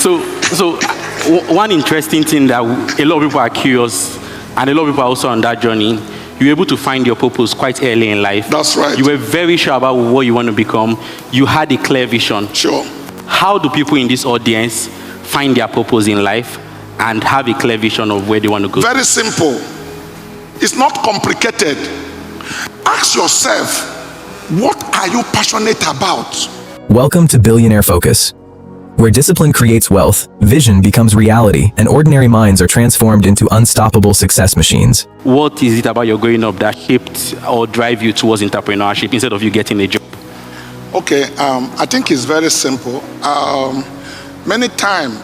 One interesting thing that a lot of people are curious, and a lot of people are also on that journey. You were able to find your purpose quite early in life. That's right. You were very sure about what you want to become. You had a clear vision. Sure. How do people in this audience find their purpose in life and have a clear vision of where they want to go? Very simple. It's not complicated. Ask yourself, what are you passionate about? Welcome to Billionaire Focus, where discipline creates wealth, vision becomes reality, and ordinary minds are transformed into unstoppable success machines. What is it about your growing up that shaped or drive you towards entrepreneurship instead of you getting a job? Okay, I think it's very simple. Many times,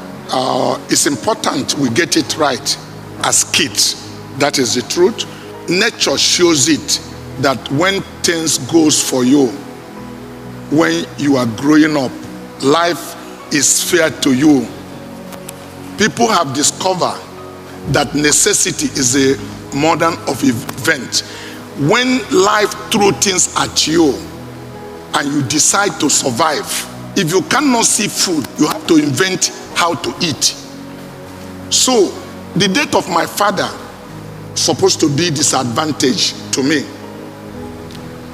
it's important we get it right as kids. That is the truth. Nature shows it that when things goes for you, when you are growing up, life is fair to you. People have discovered that necessity is a mother of event. When life throws things at you and you decide to survive, if you cannot see food, you have to invent how to eat. So the death of my father supposed to be disadvantage to me,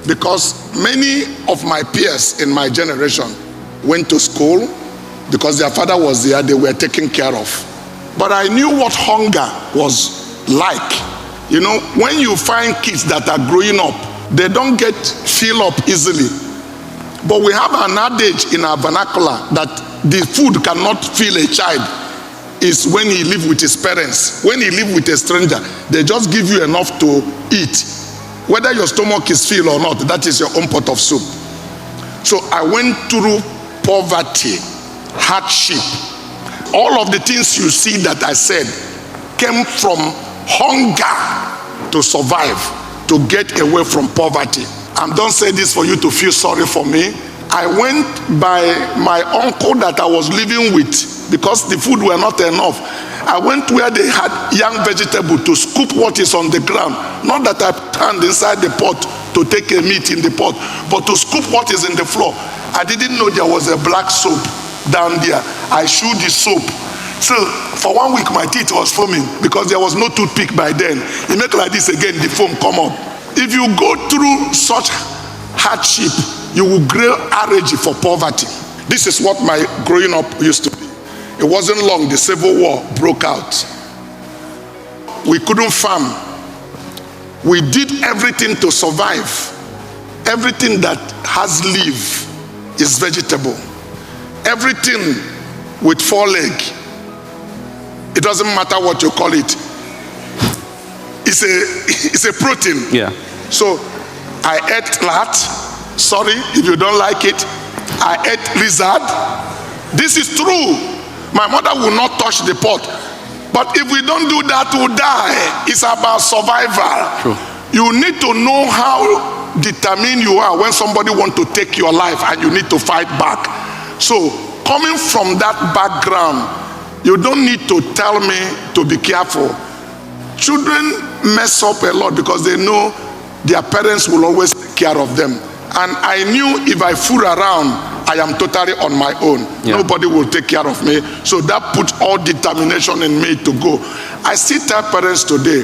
because many of my peers in my generation went to school because their father was there, they were taken care of. But I knew what hunger was like. You know, when you find kids that are growing up, they don't get filled up easily. But we have an adage in our vernacular that the food cannot fill a child is when he lives with his parents. When he lives with a stranger, they just give you enough to eat. Whether your stomach is filled or not, that is your own pot of soup. So I went through poverty, hardship. All of the things you see that I said came from hunger to survive, to get away from poverty. I don't say this for you to feel sorry for me. I went by my uncle that I was living with because the food were not enough. I went where they had young vegetable to scoop what is on the ground. Not that I stand inside the pot to take a meat in the pot, but to scoop what is in the floor. I didn't know there was a black soap down there. I chewed the soap. So for 1 week my teeth was foaming because there was no toothpick by then. You make like this again, the foam come up. If you go through such hardship, you will grow allergy for poverty. This is what my growing up used to be. It wasn't long, the Civil War broke out. We couldn't farm. We did everything to survive. Everything that has leaf is vegetable. Everything with 4 legs, it doesn't matter what you call it. It's a protein. Yeah. So I ate rat. Sorry if you don't like it. I ate lizard. This is true. My mother will not touch the pot. But if we don't do that, we'll die. It's about survival. True. You need to know how determined you are when somebody wants to take your life and you need to fight back. So coming from that background, you don't need to tell me to be careful. Children mess up a lot because they know their parents will always take care of them. And I knew if I fool around, I am totally on my own. Yeah. Nobody will take care of me. So that put all determination in me to go. I still tell parents today,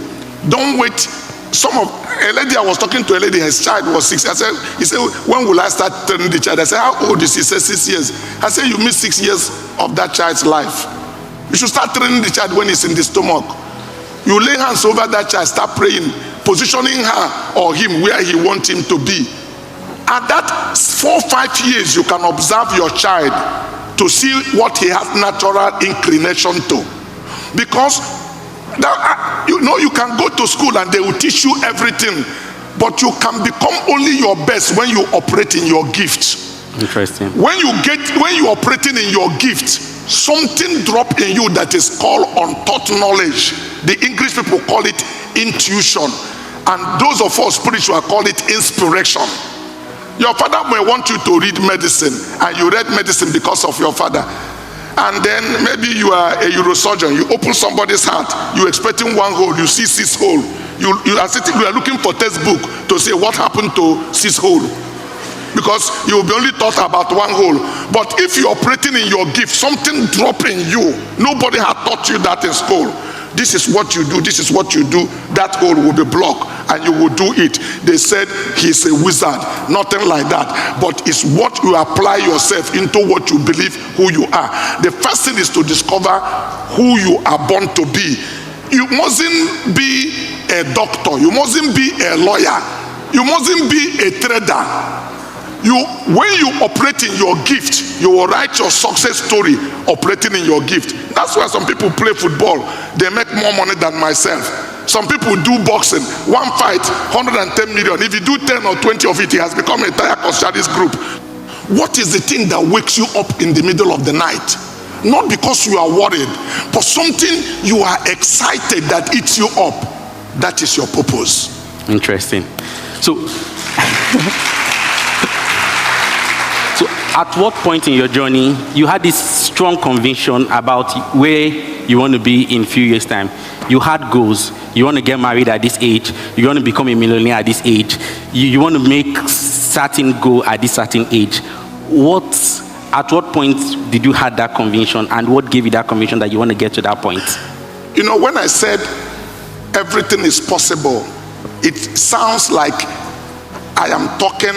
don't wait. A lady, I was talking to a lady, her child was 6. He said, when will I start training the child? I said, how old is he? He said, 6 years. I said, you missed 6 years of that child's life. You should start training the child when he's in the stomach. You lay hands over that child, start praying, positioning her or him where he wants him to be. At that 4-5 years, you can observe your child to see what he has natural inclination to. Because you can go to school and they will teach you everything, but you can become only your best when you operate in your gift. Interesting. When you operating in your gift, something drop in you that is called untaught knowledge. The English people call it intuition, and those of us spiritual call it inspiration. Your father may want you to read medicine, and you read medicine because of your father. And then maybe you are a neurosurgeon, you open somebody's heart, you're expecting 1 hole, you see 6 holes. You are looking for textbook to say what happened to 6 hole. because you will be only taught about one hole. But if you're operating in your gift, something drop in you. Nobody had taught you that in school. This is what you do, this is what you do. That hole will be blocked and you will do it. They said he's a wizard. Nothing like that. But it's what you apply yourself into what you believe who you are. The first thing is to discover who you are born to be. You mustn't be a doctor. You mustn't be a lawyer. You mustn't be a trader. When you operate in your gift, you will write your success story operating in your gift. That's why some people play football. They make more money than myself. Some people do boxing. One fight, 110 million. If you do 10 or 20 of it, it has become an entire Cosmas group. What is the thing that wakes you up in the middle of the night? Not because you are worried, but something you are excited that eats you up. That is your purpose. Interesting. So at what point in your journey you had this strong conviction about where you want to be in a few years' time? You had goals. You want to get married at this age. You want to become a millionaire at this age. You want to make certain goal at this certain age. At what point did you have that conviction, and what gave you that conviction that you want to get to that point? You know, when I said everything is possible, it sounds like I am talking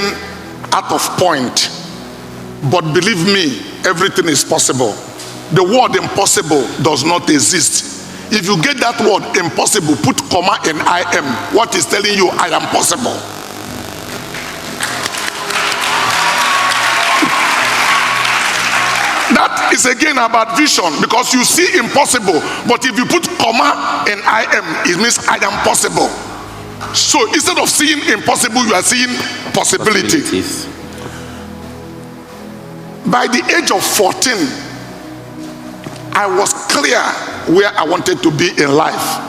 out of point. But believe me, everything is possible. The word impossible does not exist. If you get that word impossible, put comma and I am. What is telling you I am possible? That is again about vision, because you see impossible, but if you put comma and I am, it means I am possible. So instead of seeing impossible, you are seeing possibility. By the age of 14, I was clear where I wanted to be in life.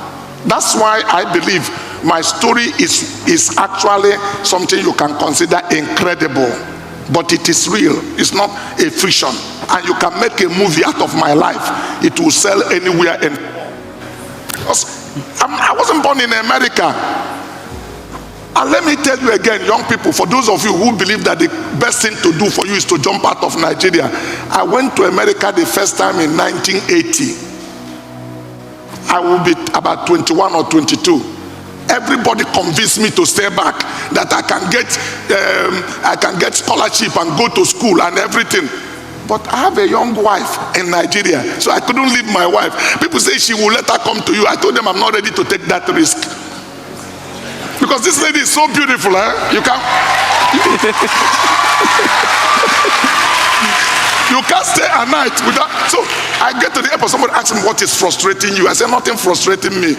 That's why I believe my story is actually something you can consider incredible. But it is real. It's not a fiction. And you can make a movie out of my life. It will sell anywhere. Because I wasn't born in America. And let me tell you again, young people, for those of you who believe that the best thing to do for you is to jump out of Nigeria, I went to America the first time in 1980. I will be about 21 or 22. Everybody convinced me to stay back, that I can get scholarship and go to school and everything. But I have a young wife in Nigeria, so I couldn't leave my wife. People say she will let her come to you. I told them I'm not ready to take that risk. Because this lady is so beautiful, you can't stay a night without. So I get to the airport, somebody asks me, what is frustrating you? I say, nothing frustrating me.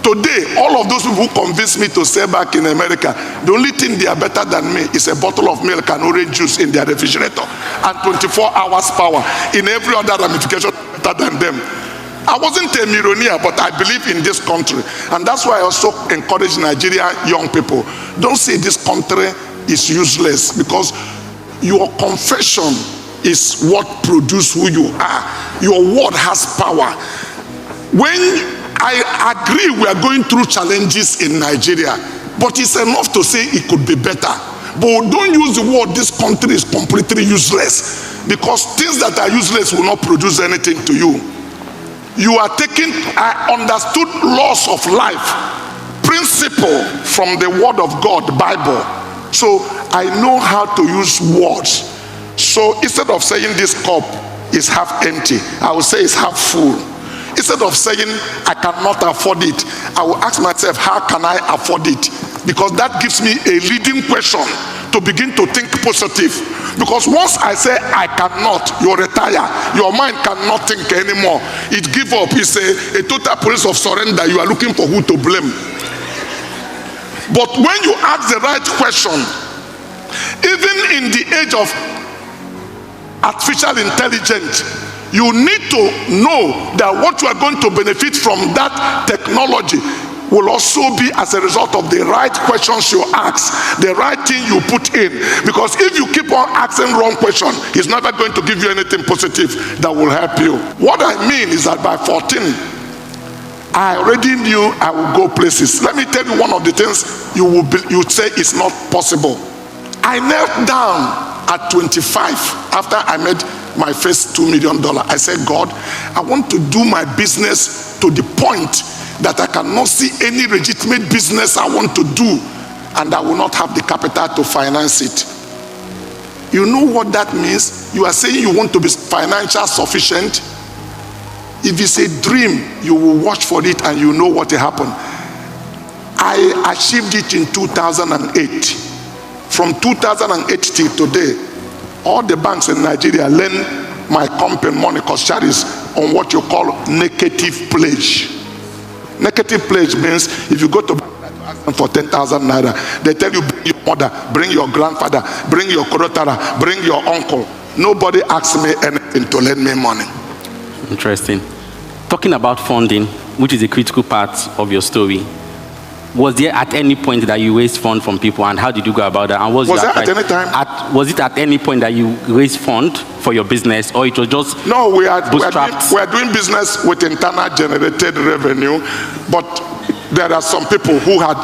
Today, all of those people who convinced me to stay back in America, the only thing they are better than me is a bottle of milk and orange juice in their refrigerator and 24 hours power. In every other ramification, better than them. I wasn't a millionaire, but I believe in this country. And that's why I also encourage Nigerian young people. Don't say this country is useless, because your confession is what produces who you are. Your word has power. When I agree we are going through challenges in Nigeria, but it's enough to say it could be better. But don't use the word this country is completely useless, because things that are useless will not produce anything to you. I understood laws of life, principle from the word of God, Bible. So I know how to use words. So instead of saying this cup is half empty, I will say it's half full. Instead of saying I cannot afford it, I will ask myself, how can I afford it? Because that gives me a leading question to begin to think positive. Because once I say I cannot, you retire. Your mind cannot think anymore. It give up. It's a total process of surrender. You are looking for who to blame. But when you ask the right question, even in the age of artificial intelligence, you need to know that what you are going to benefit from that technology will also be as a result of the right questions you ask, the right thing you put in. Because if you keep on asking wrong questions, it's never going to give you anything positive that will help you. What I mean is that by 14, I already knew I would go places. Let me tell you one of the things you would say is not possible. I knelt down at 25 after I made my first $2 million. I said, God, I want to do my business to the point that I cannot see any legitimate business I want to do, and I will not have the capital to finance it. You know what that means? You are saying you want to be financially sufficient. If it's a dream, you will watch for it and you know what will happen. I achieved it in 2008. From 2008 till today, all the banks in Nigeria lend my company money, Coscharis, on what you call negative pledge. Negative pledge means if you go to bank to ask them for 10,000 naira, they tell you bring your mother, bring your grandfather, bring your korotara, bring your uncle. Nobody asks me anything to lend me money. Interesting. Talking about funding, which is a critical part of your story, was there at any point that you raised funds from people, and how did you go about that? And Was that at any time? Was it at any point that you raised funds for your business, or it was just No, we are bootstrapped? doing business with internal generated revenue, but there are some people who had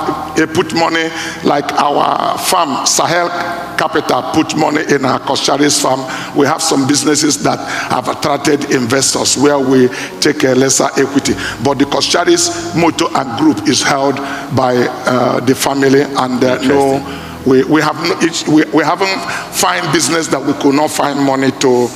put money, like our farm, Sahel Capital, put money in our Coscharis farm. We have some businesses that have attracted investors where we take a lesser equity. But the Coscharis motor and group is held by the family, and we haven't find business that we could not find money to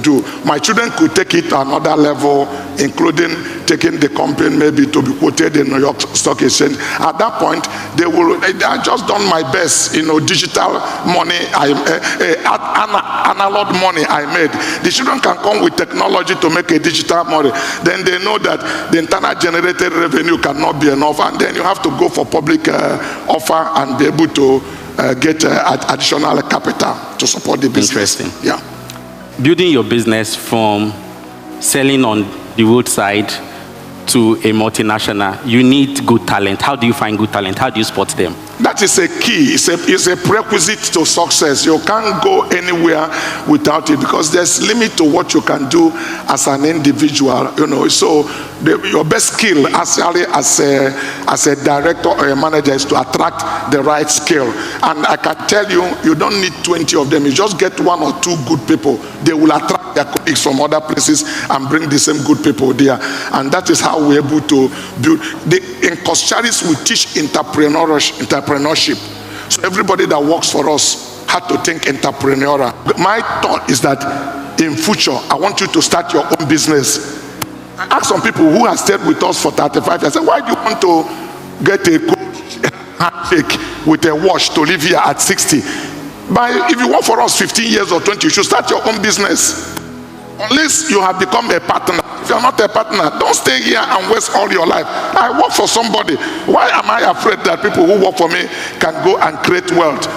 do. My children could take it to another level, including taking the company maybe to be quoted in New York Stock Exchange. At that point, I just done my best, digital money, analog money I made. The children can come with technology to make a digital money. Then they know that the internal generated revenue cannot be enough, and then you have to go for public offer and be able to get additional capital to support the business. Interesting. Yeah. Building your business from selling on the roadside to a multinational, you need good talent. How do you find good talent? How do you spot them? That is a key. It's a prerequisite to success. You can't go anywhere without it, because there's limit to what you can do as an individual. So your best skill actually as a director or a manager is to attract the right skill. And I can tell you, you don't need 20 of them. You just get 1 or 2 good people. They will attract their colleagues from other places and bring the same good people there. And that is how we're able to build. In Coscharis, we teach entrepreneurship. So everybody that works for us had to think entrepreneurial. My thought is that in future, I want you to start your own business. I ask some people who have stayed with us for 35 years, I say, why do you want to get a handshake with a watch to live here at 60? But if you work for us 15 years or 20, you should start your own business. Unless you have become a partner. If you're not a partner, don't stay here and waste all your life. I work for somebody. Why am I afraid that people who work for me can go and create wealth?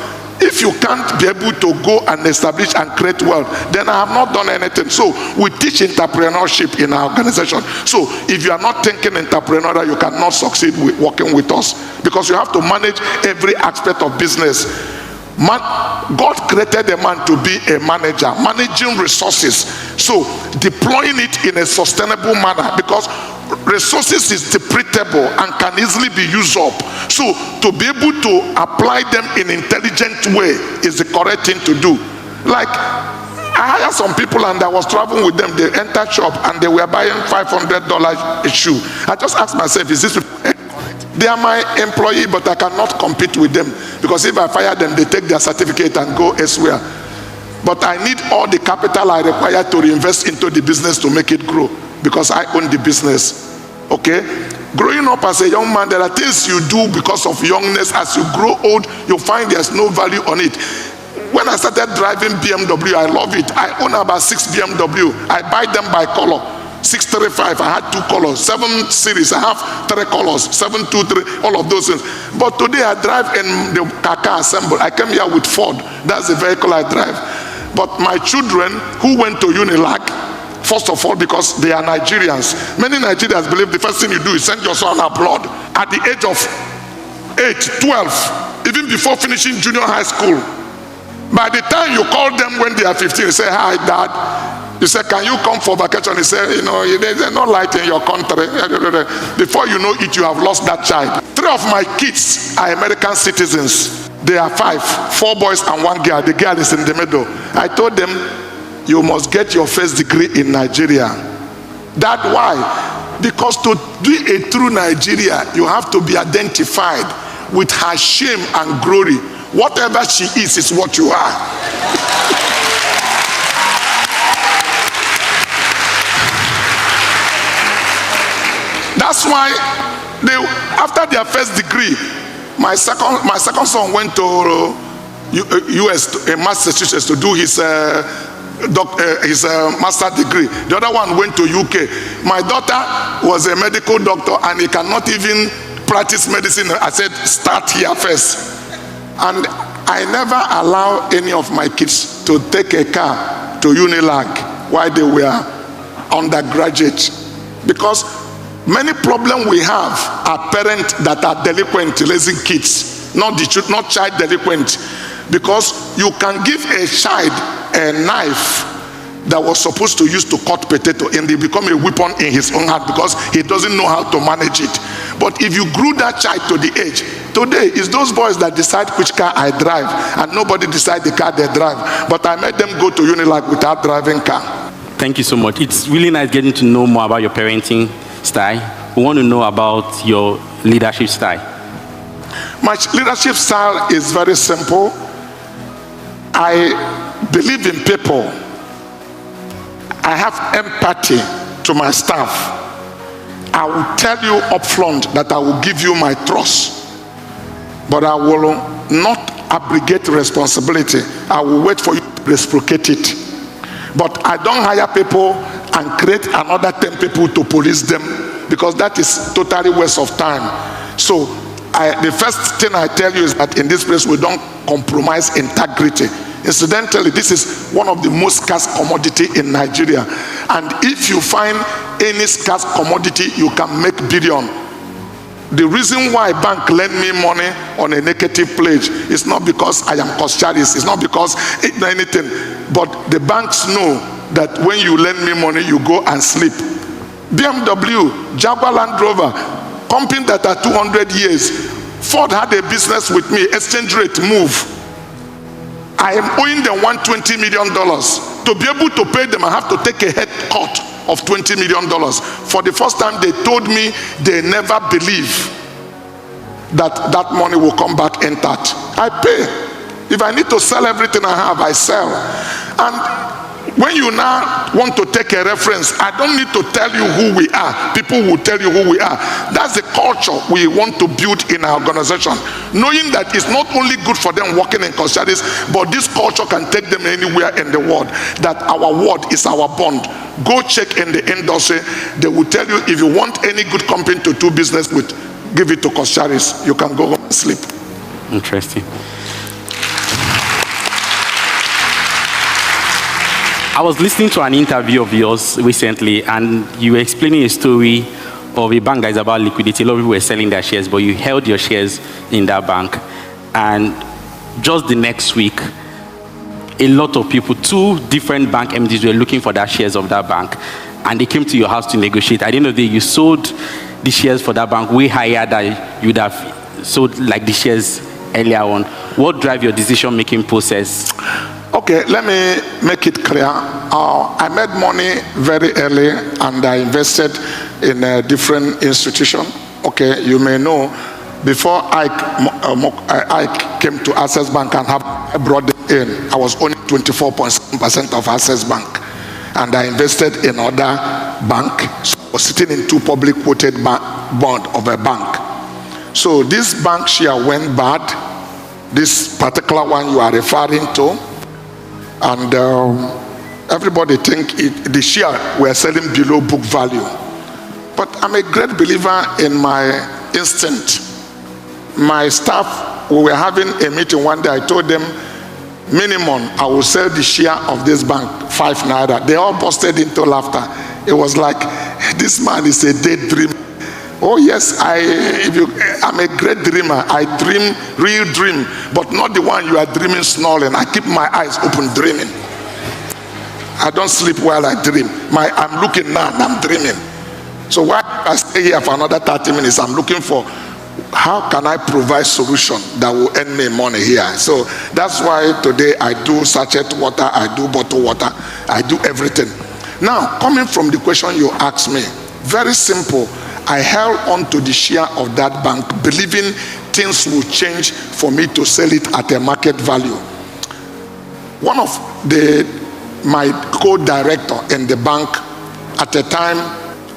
If you can't be able to go and establish and create wealth, then I have not done anything. So we teach entrepreneurship in our organization. So if you are not thinking entrepreneurial, you cannot succeed with working with us, because you have to manage every aspect of business. God created a man to be a manager, managing resources, so deploying it in a sustainable manner, because resources is depletable and can easily be used up. So to be able to apply them in an intelligent way is the correct thing to do. Like, I hired some people and I was traveling with them. They entered shop and they were buying $500 a shoe. I just asked myself, is this correct? They are my employee, but I cannot compete with them, because if I fire them, they take their certificate and go elsewhere. But I need all the capital I require to reinvest into the business to make it grow, because I own the business. Okay? Growing up as a young man, there are things you do because of youngness. As you grow old, you find there's no value on it. When I started driving BMW, I love it. I own about 6 BMW. I buy them by color. 635, I had 2 colors. 7 Series, I have 3 colors. 723, all of those things. But today I drive in the Kaka Assemble. I came here with Ford. That's the vehicle I drive. But my children who went to Unilag, first of all, because they are Nigerians. Many Nigerians believe the first thing you do is send your son abroad. At the age of 8, 12, even before finishing junior high school. By the time you call them when they are 15, you say, hi, Dad. You say, can you come for vacation? He said, there's no light in your country. Before you know it, you have lost that child. 3 of my kids are American citizens. They are 5, 4 boys and 1 girl. The girl is in the middle. I told them, you must get your first degree in Nigeria. That why? Because to be a true Nigeria, you have to be identified with her shame and glory. Whatever she is what you are. That's why after their first degree, my second son went to US, Massachusetts, to do his master degree. The other one went to UK. My daughter was a medical doctor and he cannot even practice medicine. I said, start here first. And I never allow any of my kids to take a car to Unilag while they were undergraduate, because many problems we have are parents that are delinquent raising kids, not child delinquent. Because you can give a child a knife that was supposed to use to cut potato and they become a weapon in his own hand because he doesn't know how to manage it. But if you grew that child to the age, today it's those boys that decide which car I drive, and nobody decide the car they drive. But I made them go to Unilag without driving car. Thank you so much. It's really nice getting to know more about your parenting style. We want to know about your leadership style. My leadership style is very simple. I believe in people. I have empathy to my staff. I will tell you up front that I will give you my trust, but I will not abrogate responsibility. I will wait for you to reciprocate it. But I don't hire people and create another 10 people to police them, because that is totally waste of time. So the first thing I tell you is that in this place we don't compromise integrity. Incidentally, this is one of the most scarce commodity in Nigeria. And if you find any scarce commodity, you can make billion. The reason why bank lend me money on a negative pledge is not because I am Coscharis, it's not because anything, but the banks know that when you lend me money, you go and sleep. BMW, Jaguar Land Rover, company that are 200 years. Ford had a business with me, exchange rate move. I am owing them $120 million. To be able to pay them, I have to take a head cut of $20 million. For the first time, they told me they never believe that that money will come back intact. I pay. If I need to sell everything I have, I sell. And when you now want to take a reference, I don't need to tell you who we are. People will tell you who we are. That's the culture we want to build in our organization. Knowing that it's not only good for them working in Coscharis, but this culture can take them anywhere in the world. That our word is our bond. Go check in the industry. They will tell you, if you want any good company to do business with, give it to Coscharis. You can go home and sleep. Interesting. I was listening to an interview of yours recently, and you were explaining a story of a bank that is about liquidity. A lot of people were selling their shares, but you held your shares in that bank. And just the next week, a lot of people, 2 different bank MDs were looking for that shares of that bank, and they came to your house to negotiate. At the end of the day, you sold the shares for that bank way higher than you would have sold like the shares earlier on. What drive your decision-making process? Okay, let me make it clear. I made money very early and I invested in a different institution. Okay, you may know, before I came to Access Bank and I brought them in, I was owning 24.7% of Access Bank. And I invested in other bank. So I was sitting in 2 public quoted bond of a bank. So this bank share went bad, this particular one you are referring to. And everybody think the share were selling below book value. But I'm a great believer in my instinct. My staff, we were having a meeting one day, I told them, minimum, I will sell the share of this bank 5 naira. They all busted into laughter. It was like, this man is a daydreamer. Oh yes, I'm a great dreamer. I dream, real dream, but not the one you are dreaming snoring. I keep my eyes open dreaming. I don't sleep while I dream. I'm looking now and I'm dreaming. So why I stay here for another 30 minutes? I'm looking for how can I provide solution that will earn me money here? So that's why today I do sachet water, I do bottled water, I do everything. Now, coming from the question you asked me, very simple. I held on to the share of that bank, believing things will change for me to sell it at a market value. One of my co-director in the bank at the time,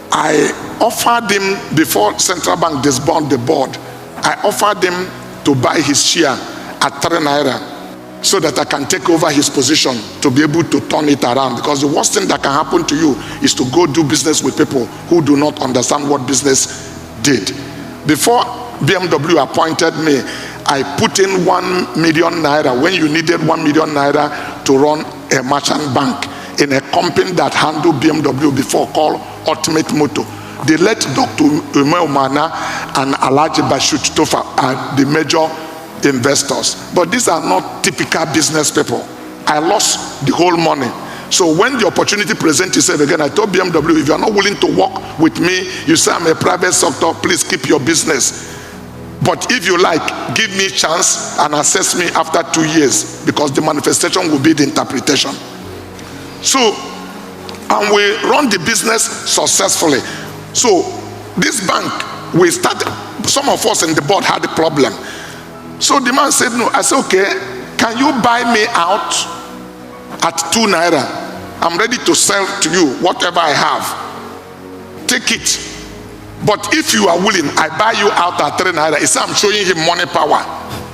I offered him, before Central Bank disbanded the board, I offered him to buy his share at 3 naira so that I can take over his position to be able to turn it around. Because the worst thing that can happen to you is to go do business with people who do not understand what business did. Before BMW appointed me, I put in 1 million naira when you needed 1 million naira to run a merchant bank in a company that handled BMW before called Ultimate Motor. They let Dr. Umar Mana and Alhaji Bashut Tofa are the major investors. But these are not typical business people. I lost the whole money. So when the opportunity presents itself again, I told BMW, if you are not willing to work with me, you say I'm a private sector, please keep your business. But if you like, give me a chance and assess me after 2 years, because the manifestation will be the interpretation. So, and we run the business successfully. So this bank, we started, some of us in the board had a problem. So the man said no. I said, okay, can you buy me out at 2 naira? I'm ready to sell to you whatever I have. Take it. But if you are willing, I buy you out at 3 naira. He said, I'm showing him money power.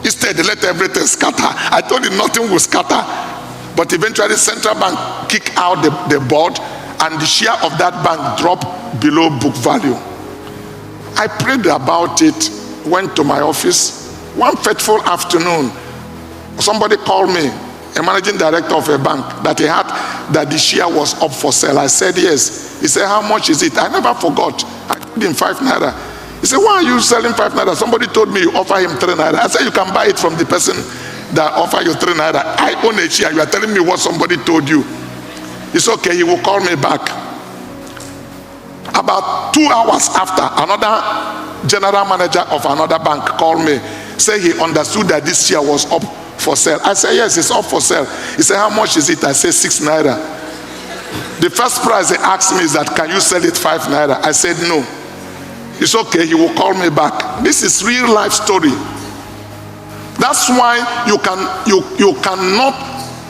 Instead, they let everything scatter. I told him nothing will scatter. But eventually, Central Bank kicked out the board, and the share of that bank dropped below book value. I prayed about it, went to my office. One fateful afternoon, somebody called me, a managing director of a bank, that he had, that the share was up for sale. I said yes. He said, how much is it? I never forgot. I told him 5 naira. He said, why are you selling 5 naira? Somebody told me you offer him 3 naira. I said, you can buy it from the person that offer you 3 naira. I own a share. You are telling me what somebody told you. It's okay, he will call me back. About 2 hours after, another general manager of another bank called me, said he understood that this share was up for sale. I said, yes, it's up for sale. He said, how much is it? I said, 6 naira. The first price he asked me is that, can you sell it 5 naira? I said, no. It's okay, he will call me back. This is real life story. That's why you cannot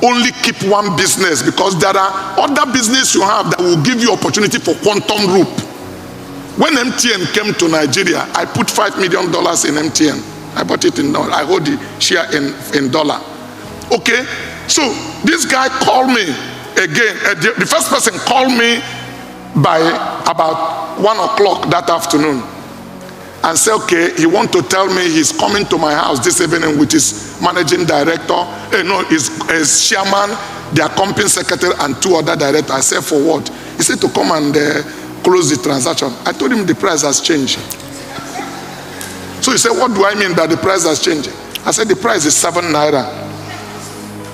only keep one business, because there are other business you have that will give you opportunity for quantum leap. When MTN came to Nigeria, I put $5 million in MTN. I bought it in dollar. I hold the share in dollar. Okay, so this guy called me again. The first person called me by about 1 o'clock that afternoon and said, okay, he want to tell me he's coming to my house this evening with his managing director, his chairman, their company secretary, and 2 other directors. I said, for what? He said to come and close the transaction. I told him the price has changed. So he said, what do I mean that the price has changed? I said, the price is 7 naira.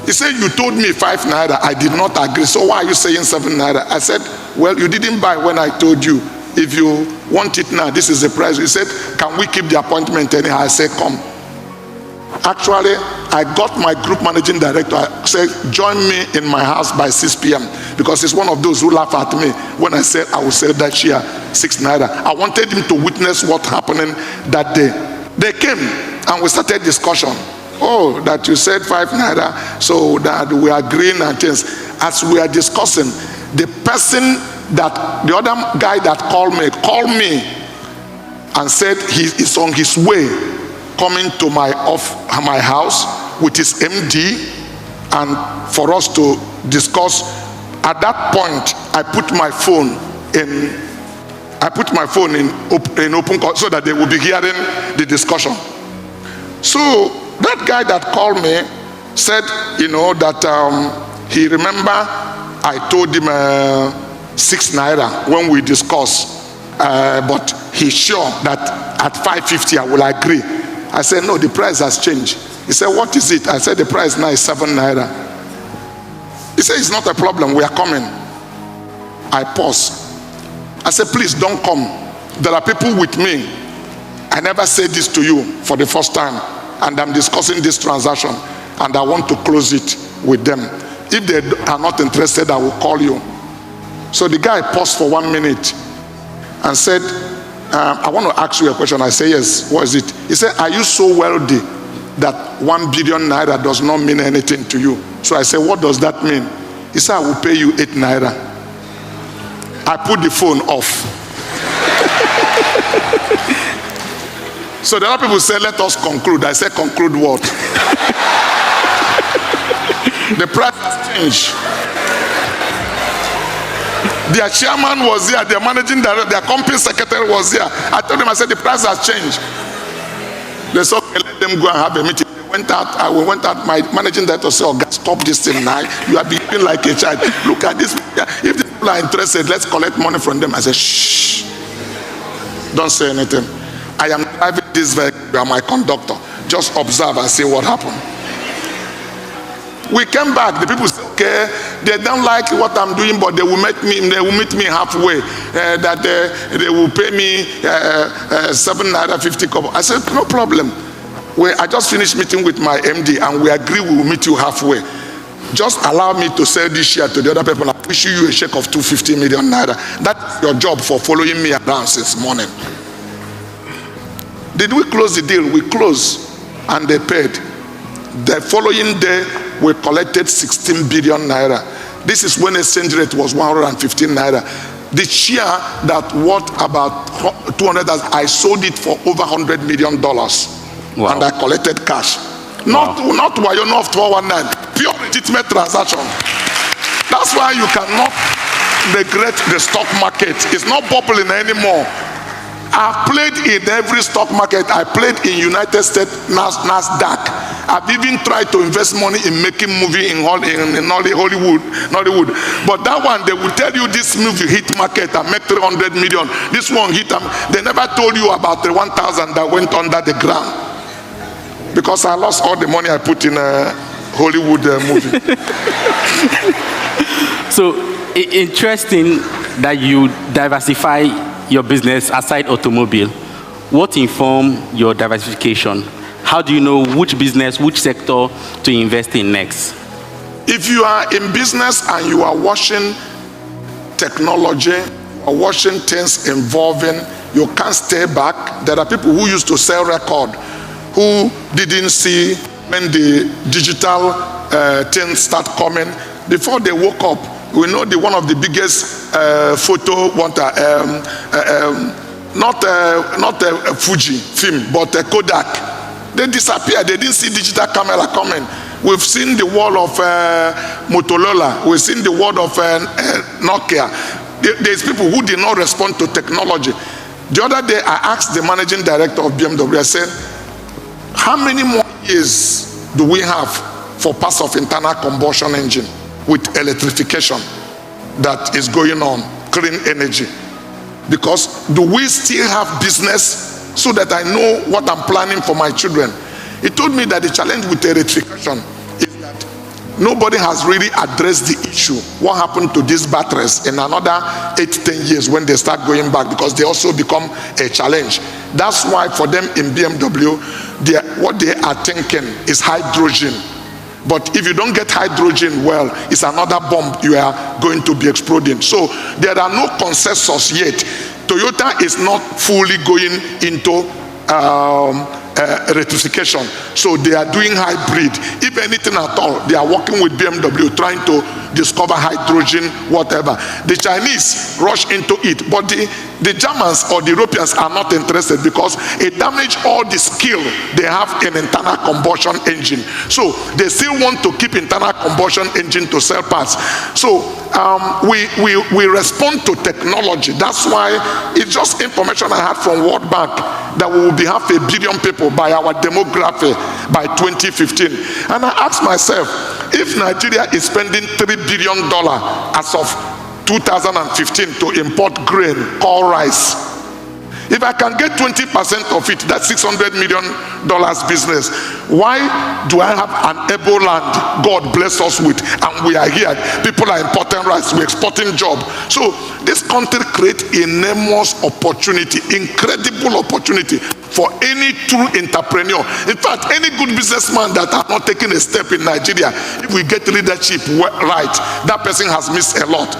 He said, you told me 5 naira. I did not agree. So why are you saying 7 naira? I said, well, you didn't buy when I told you. If you want it now, this is the price. He said, can we keep the appointment anyhow? I said, come. Actually, I got my group managing director. I said, join me in my house by 6 p.m. because he's one of those who laugh at me when I said I will sell that share 6 naira. I wanted him to witness what happening that day. They came and we started discussion. Oh, that you said 5 naira, so that we are agreeing and things. As we are discussing, the person that, the other guy that called me and said he is on his way coming to my house with his MD and for us to discuss. At that point, I put my phone in open call so that they will be hearing the discussion. So that guy that called me said, that he remember I told him 6 naira when we discussed, but he's sure that at 5.50 I will agree. I said, no, the price has changed. He said, what is it? I said, the price now is 7 naira. He said, it's not a problem, we are coming. I paused. I said, please don't come. There are people with me. I never said this to you for the first time, and I'm discussing this transaction, and I want to close it with them. If they are not interested, I will call you. So the guy paused for 1 minute and said, I want to ask you a question. I say, yes, what is it? He said, are you so wealthy that 1 billion naira does not mean anything to you? So I said, what does that mean? He said, I will pay you 8 naira. I put the phone off. So the other people say, let us conclude. I said, conclude what? The price has changed. Their chairman was here, their managing director, their company secretary was here. I told them, I said, the price has changed. They said, okay, let them go and have a meeting. They went out, we went out, my managing director said, oh, God, stop this thing now. You are behaving like a child. Look at this. If the people are interested, let's collect money from them. I said, shh, don't say anything. I am driving this vehicle, you are my conductor. Just observe and see what happened. We came back, the people said, okay, they don't like what I'm doing, but they will meet me halfway, that they will pay me 7 naira 50 kobo. I said, no problem. I just finished meeting with my MD, and we agree we will meet you halfway. Just allow me to sell this share to the other people. I'll issue you a check of 250 million naira. That's your job for following me around since morning. Did we close the deal? We closed, and they paid. The following day, we collected 16 billion naira. This is when exchange rate was 115 naira. The share that worth about 200, I sold it for over $100 million. Wow. And I collected cash. Not wayo, not 419, pure legitimate transaction. That's why you cannot neglect the stock market. It's not popular anymore. I've played in every stock market. I played in United States, NASDAQ. I've even tried to invest money in making movie in Hollywood. But that one, they will tell you this movie hit market and make 300 million. This one hit them. They never told you about the 1,000 that went under the ground. Because I lost all the money I put in a Hollywood movie. So, interesting that you diversify your business aside automobile. What informed your diversification? How do you know which business, which sector to invest in next? If you are in business and you are watching technology or watching things involving, you can't stay back. There are people who used to sell record who didn't see when the digital things start coming. Before they woke up, we know one of the biggest photo not a Fuji film, but a Kodak. They disappeared. They didn't see digital camera coming. We've seen the wall of Motorola. We've seen the wall of Nokia. There's people who did not respond to technology. The other day, I asked the managing director of BMW, I said, how many more years do we have for parts of internal combustion engine with electrification that is going on, clean energy? Because do we still have business so that I know what I'm planning for my children? He told me that the challenge with electrification is that nobody has really addressed the issue. What happened to these batteries in another 8-10 years when they start going back, because they also become a challenge. That's why for them in BMW, what they are thinking is hydrogen. But if you don't get hydrogen well, it's another bomb you are going to be exploding. So there are no consensus yet. Toyota is not fully going into electrification. So they are doing hybrid. If anything at all, they are working with BMW trying to discover hydrogen, whatever. The Chinese rush into it, but the Germans or the Europeans are not interested because it damages all the skill they have in internal combustion engine. So they still want to keep internal combustion engine to sell parts. So we respond to technology. That's why it's just information I had from World Bank that we will be 500 million people by our demography by 2015. And I asked myself, if Nigeria is spending $3 billion as of 2015 to import grain, called rice, if I can get 20% of it, that's $600 million business. Why do I have an able land God bless us with, and we are here? People are importing rice, we're exporting job. So this country creates enormous opportunity, incredible opportunity for any true entrepreneur. In fact, any good businessman that has not taken a step in Nigeria, if we get leadership right, that person has missed a lot.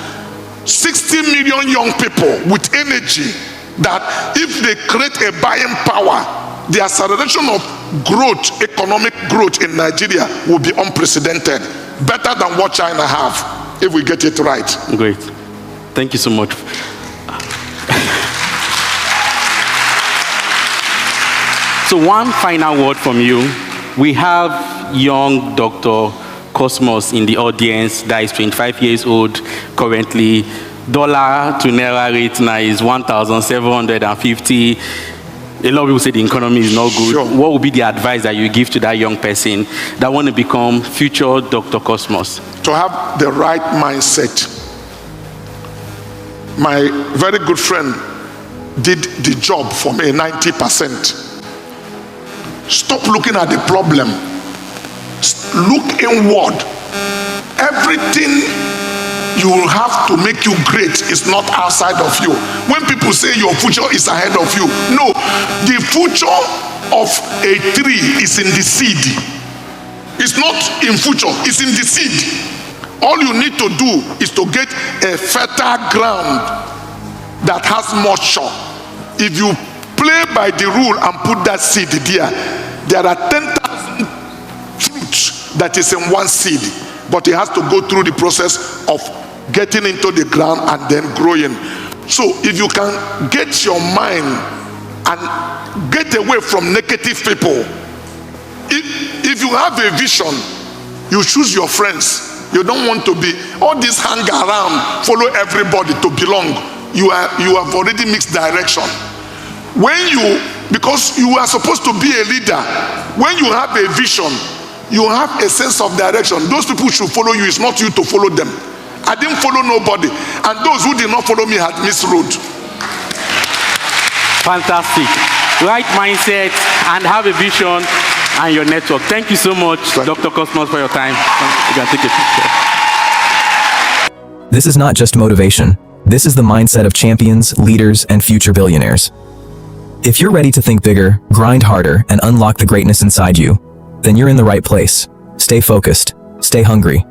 60 million young people with energy that if they create a buying power, the acceleration of growth, economic growth in Nigeria will be unprecedented. Better than what China have, if we get it right. Great. Thank you so much. So one final word from you. We have young Dr. Cosmas in the audience that is 25 years old currently. Dollar to Naira rate now is 1,750. A lot of people say the economy is not good. Sure. What would be the advice that you give to that young person that want to become future Dr. Cosmas? To have the right mindset. My very good friend did the job for me 90%. Stop looking at the problem. Look inward. Everything you will have to make you great is not outside of you. When people say your future is ahead of you, no, the future of a tree is in the seed. It's not in future, it's in the seed. All you need to do is to get a fertile ground that has moisture. If you play by the rule and put that seed there are 10,000 fruits that is in one seed, but it has to go through the process of getting into the ground and then growing. So if you can get your mind and get away from negative people, if you have a vision, you choose your friends. You don't want to be all this hang around, follow everybody to belong. You have already mixed direction. Because you are supposed to be a leader, when you have a vision, you have a sense of direction. Those people should follow you. It's not you to follow them. I didn't follow nobody, and those who did not follow me had missed road. Fantastic. Right mindset and have a vision and your network. Thank you so much, Dr. Cosmas, for your time. You can take a picture. This is not just motivation. This is the mindset of champions, leaders, and future billionaires. If you're ready to think bigger, grind harder, and unlock the greatness inside you, then you're in the right place. Stay focused, stay hungry,